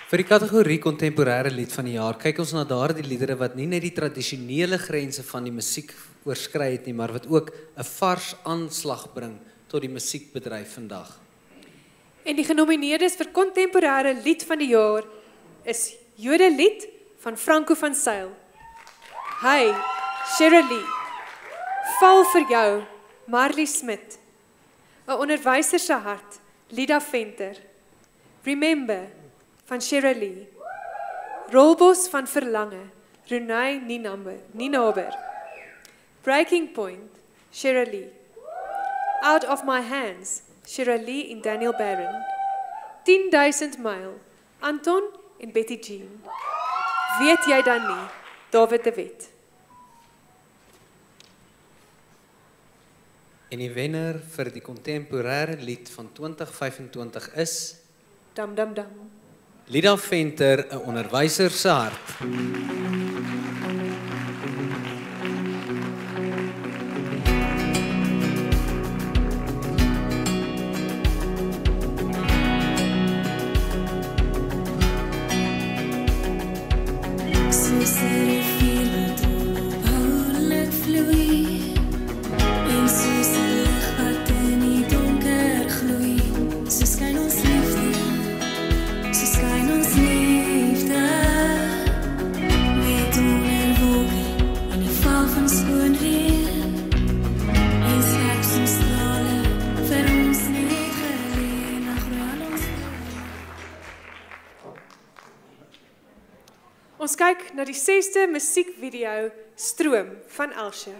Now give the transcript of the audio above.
Vir die kategorie kontemporêre lied van die jaar, kyk ons na daardie liedere wat nie net die tradisionele grense van die musiek oorskry het nie, maar wat ook 'n vars aanslag bring tot die musiekbedryf vandag. En die genomineerdes vir kontemporêre lied van die jaar is Jodelied van Franco van Zyl. Hey, Shirley. Val vir jou, Marley Smit. 'n onderwyser se hart, Lida Venter. Remember van Shirley. Rolbos van Verlange, Renay Ninaber. Breaking Point, Shirley. Out of My Hands, Shirley en Daniel Barron. 10.000 Mile, Anton en Betty Jean. Weet jy dan nie, David de Wet. En die wenner vir die kontemporêre lied van 2025 is Dam dam dam. Lida Venter, 'n onderwyser se hart. Ons kyk na die 6de musiekvideo Stroom van Elsje.